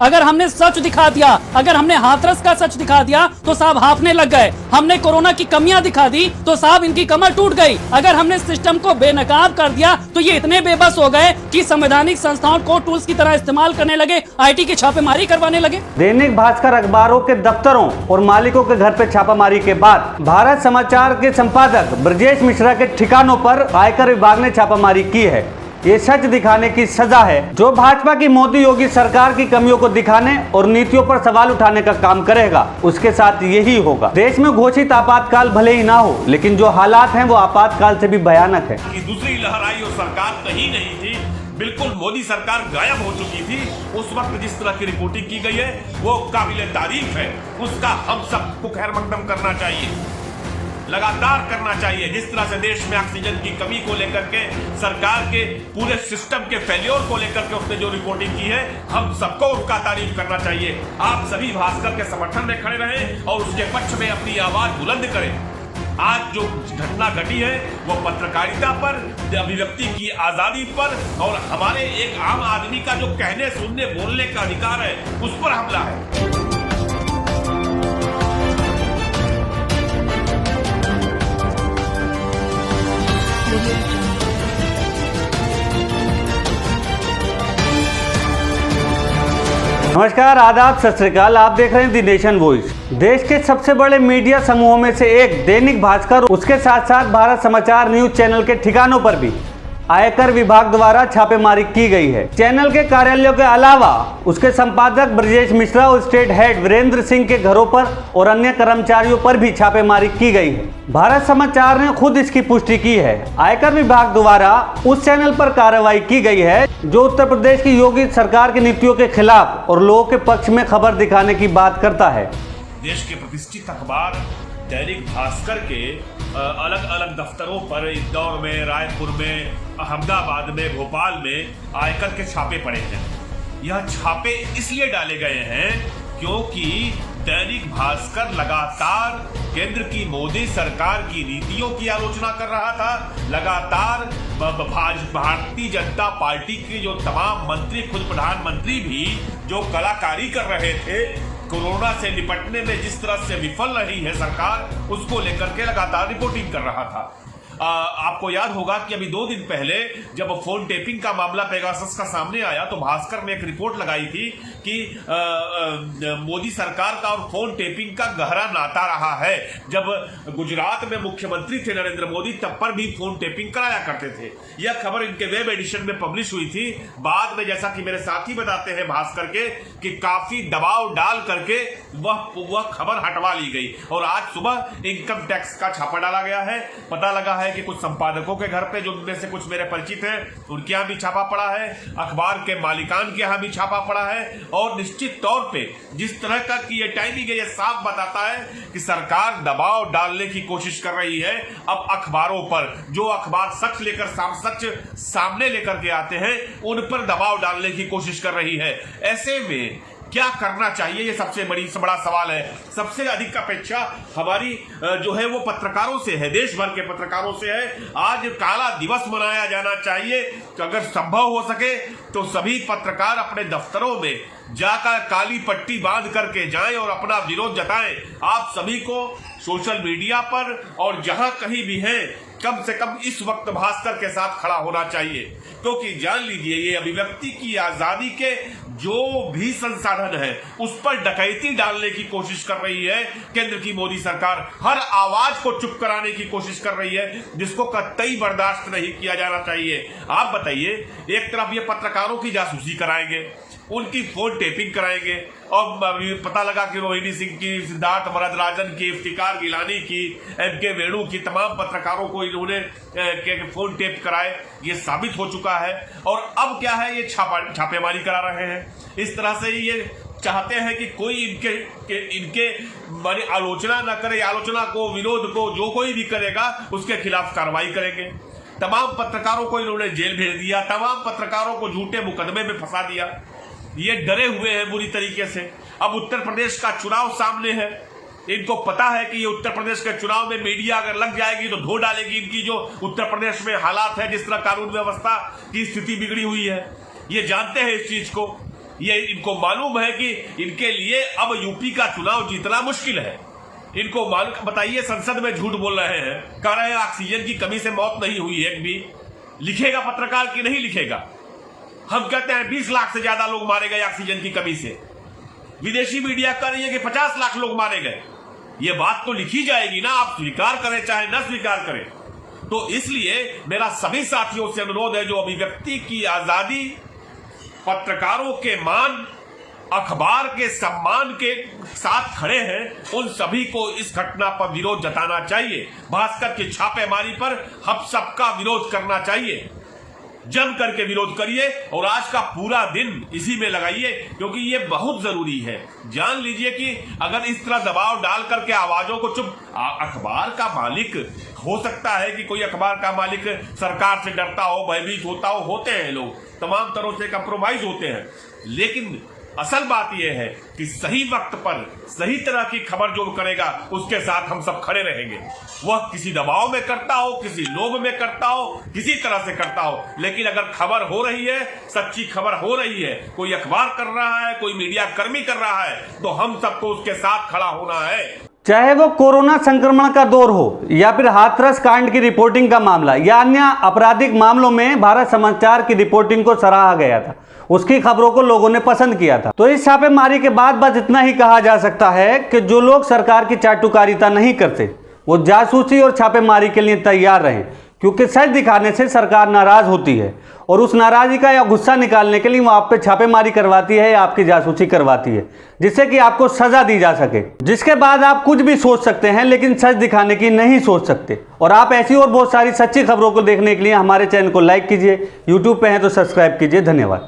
अगर हमने सच दिखा दिया, अगर हमने हाथरस का सच दिखा दिया तो साहब हाफने लग गए। हमने कोरोना की कमियां दिखा दी तो साहब इनकी कमर टूट गई। अगर हमने सिस्टम को बेनकाब कर दिया तो ये इतने बेबस हो गए कि संवैधानिक संस्थाओं को टूल्स की तरह इस्तेमाल करने लगे, IT की छापेमारी करवाने लगे। दैनिक भास्कर अखबारों के दफ्तरों और मालिकों के घर पे छापामारी के बाद भारत समाचार के संपादक ब्रजेश मिश्रा के ठिकानों पर आयकर विभाग ने छापामारी की है। ये सच दिखाने की सजा है जो भाजपा की मोदी योगी सरकार की कमियों को दिखाने और नीतियों पर सवाल उठाने का काम करेगा, उसके साथ यही होगा। देश में घोषित आपातकाल भले ही ना हो, लेकिन जो हालात हैं वो आपातकाल से भी भयानक है। दूसरी लहर आई और सरकार कहीं नहीं थी, बिल्कुल मोदी सरकार गायब हो चुकी थी। उस वक्त जिस तरह की रिपोर्टिंग की गई है वो काबिले तारीफ है, उसका हम सबको खैर मकदम करना चाहिए, लगातार करना चाहिए। जिस तरह से देश में ऑक्सीजन की कमी को लेकर के सरकार के पूरे सिस्टम के फेल्योर को लेकर के उसने जो रिपोर्टिंग की है, हम सबको उसका तारीफ करना चाहिए। आप सभी भास्कर के समर्थन में खड़े रहें और उसके पक्ष में अपनी आवाज बुलंद करें। आज जो घटना घटी है वो पत्रकारिता पर, अभिव्यक्ति की आजादी पर और हमारे एक आम आदमी का जो कहने सुनने बोलने का अधिकार है उस पर हमला है। नमस्कार, आदाब, सत श्री अकाल। आप देख रहे हैं दी नेशन वॉइस। देश के सबसे बड़े मीडिया समूहों में से एक दैनिक भास्कर, उसके साथ साथ भारत समाचार न्यूज चैनल के ठिकानों पर भी आयकर विभाग द्वारा छापेमारी की गई है। चैनल के कार्यालयों के अलावा उसके संपादक ब्रजेश मिश्रा और स्टेट हेड वीरेंद्र सिंह के घरों पर और अन्य कर्मचारियों पर भी छापेमारी की गई है। भारत समाचार ने खुद इसकी पुष्टि की है। आयकर विभाग द्वारा उस चैनल पर कार्रवाई की गई है जो उत्तर प्रदेश की योगी सरकार की नीतियों के खिलाफ और लोगों के पक्ष में खबर दिखाने की बात करता है। देश के प्रतिष्ठित अखबार दैनिक भास्कर के अलग अलग दफ्तरों पर इंदौर में, रायपुर में, अहमदाबाद में, भोपाल में आयकर के छापे पड़े हैं। यह छापे इसलिए डाले गए हैं क्योंकि दैनिक भास्कर लगातार केंद्र की मोदी सरकार की नीतियों की आलोचना कर रहा था। लगातार भारतीय जनता पार्टी के जो तमाम मंत्री, खुद प्रधानमंत्री भी जो कलाकारी कर रहे थे कोरोना से निपटने में, जिस तरह से विफल रही है सरकार, उसको लेकर के लगातार रिपोर्टिंग कर रहा था। आपको याद होगा कि अभी 2 दिन पहले जब फोन टेपिंग का मामला पेगासस का सामने आया तो भास्कर ने एक रिपोर्ट लगाई थी कि मोदी सरकार का और फोन टेपिंग का गहरा नाता रहा है। जब गुजरात में मुख्यमंत्री थे नरेंद्र मोदी, तब पर भी फोन टेपिंग कराया करते थे। यह खबर इनके वेब एडिशन में पब्लिश हुई थी। बाद में जैसा कि मेरे साथी बताते हैं भास्कर के कि काफी दबाव डाल करके वह खबर हटवा ली गई और आज सुबह इनकम टैक्स का छापा डाला गया है। पता लगा है कि कुछ संपादकों के घर पे, जो उनमें से कुछ मेरे परिचित हैं, उनके यहाँ भी छापा पड़ा है, अखबार के मालिकान के यहाँ भी छापा पड़ा है। और निश्चित तौर पे जिस तरह का कि ये टाइमिंग है, ये साफ बताता है कि सरकार दबाव डालने की कोशिश कर रही है अब अखबारों पर। जो अखबार सच सामने लेकर के आते हैं उन पर दबाव डालने की कोशिश कर रही है। ऐसे में क्या करना चाहिए, ये सबसे बड़ा सवाल है। सबसे अधिक अपेक्षा हमारी जो है वो पत्रकारों से है, देश भर के पत्रकारों से है। आज काला दिवस मनाया जाना चाहिए कि अगर संभव हो सके तो सभी पत्रकार अपने दफ्तरों में जाकर काली पट्टी बांध करके जाएं और अपना विरोध जताएं। आप सभी को सोशल मीडिया पर और जहां कहीं भी हैं, कम से कम इस वक्त भास्कर के साथ खड़ा होना चाहिए, क्योंकि जान लीजिए ये अभिव्यक्ति की आजादी के जो भी संसाधन है उस पर डकैती डालने की कोशिश कर रही है केंद्र की मोदी सरकार। हर आवाज को चुप कराने की कोशिश कर रही है, जिसको कतई बर्दाश्त नहीं किया जाना चाहिए। आप बताइए, एक तरफ ये पत्रकारों की जासूसी कराएंगे, उनकी फोन टेपिंग कराएंगे और पता लगा कि रोहिणी सिंह की, सिद्धार्थ वरदराजन की, इफ्तिकार गिलानी की, MK वेणु की, तमाम पत्रकारों को इन्होंने फोन टेप कराए, ये साबित हो चुका है। और अब क्या है, ये छापेमारी करा रहे हैं। इस तरह से ये चाहते हैं कि कोई इनके बड़ी आलोचना न करे, आलोचना को, विरोध को जो कोई भी करेगा उसके खिलाफ कार्रवाई करेंगे। तमाम पत्रकारों को इन्होंने जेल भेज दिया, तमाम पत्रकारों को झूठे मुकदमे में फंसा दिया। ये डरे हुए हैं बुरी तरीके से। अब उत्तर प्रदेश का चुनाव सामने है, इनको पता है कि ये उत्तर प्रदेश के चुनाव में मीडिया अगर लग जाएगी तो धो डालेगी इनकी जो उत्तर प्रदेश में हालात है, जिस तरह कानून व्यवस्था की स्थिति बिगड़ी हुई है। ये जानते हैं इस चीज को। ये इनको मालूम है कि इनके लिए अब यूपी का चुनाव जीतना मुश्किल है। इनको मालूम, बताइए संसद में झूठ बोल रहे हैं, कह रहे हैं ऑक्सीजन की कमी से मौत नहीं हुई एक भी। लिखेगा पत्रकार कि नहीं लिखेगा? हम कहते हैं 20 लाख से ज्यादा लोग मारे गए ऑक्सीजन की कमी से। विदेशी मीडिया कह रही है कि 50 लाख लोग मारे गए। ये बात तो लिखी जाएगी ना, आप स्वीकार करें चाहे न स्वीकार करें। तो इसलिए मेरा सभी साथियों से अनुरोध है, जो अभिव्यक्ति की आजादी, पत्रकारों के मान, अखबार के सम्मान के साथ खड़े हैं, उन सभी को इस घटना पर विरोध जताना चाहिए। भास्कर की छापेमारी पर हम सबका विरोध करना चाहिए, जम करके विरोध करिए और आज का पूरा दिन इसी में लगाइए, क्योंकि ये बहुत जरूरी है। जान लीजिए कि अगर इस तरह दबाव डाल करके आवाजों को चुप, अखबार का मालिक हो सकता है कि कोई अखबार का मालिक सरकार से डरता हो, भयभीत होता हो, होते हैं लोग, तमाम तरह से कंप्रोमाइज होते हैं, लेकिन असल बात यह है कि सही वक्त पर सही तरह की खबर जो करेगा उसके साथ हम सब खड़े रहेंगे। वह किसी दबाव में करता हो, किसी लोभ में करता हो, किसी तरह से करता हो, लेकिन अगर खबर हो रही है, सच्ची खबर हो रही है, कोई अखबार कर रहा है, कोई मीडिया कर्मी कर रहा है, तो हम सबको उसके साथ खड़ा होना है। चाहे वो कोरोना संक्रमण का दौर हो या फिर हाथरस कांड की रिपोर्टिंग का मामला या अन्य आपराधिक मामलों में भारत समाचार की रिपोर्टिंग को सराहा गया था, उसकी खबरों को लोगों ने पसंद किया था। तो इस छापेमारी के बाद बस इतना ही कहा जा सकता है कि जो लोग सरकार की चाटुकारिता नहीं करते वो जासूसी और छापेमारी के लिए तैयार रहें, क्योंकि सच दिखाने से सरकार नाराज होती है और उस नाराजगी का या गुस्सा निकालने के लिए वो आप पे छापेमारी करवाती है या आपकी जासूसी करवाती है, जिससे कि आपको सजा दी जा सके, जिसके बाद आप कुछ भी सोच सकते हैं लेकिन सच दिखाने की नहीं सोच सकते। और आप ऐसी और बहुत सारी सच्ची खबरों को देखने के लिए हमारे चैनल को लाइक कीजिए, यूट्यूब पे हैं तो सब्सक्राइब कीजिए। धन्यवाद।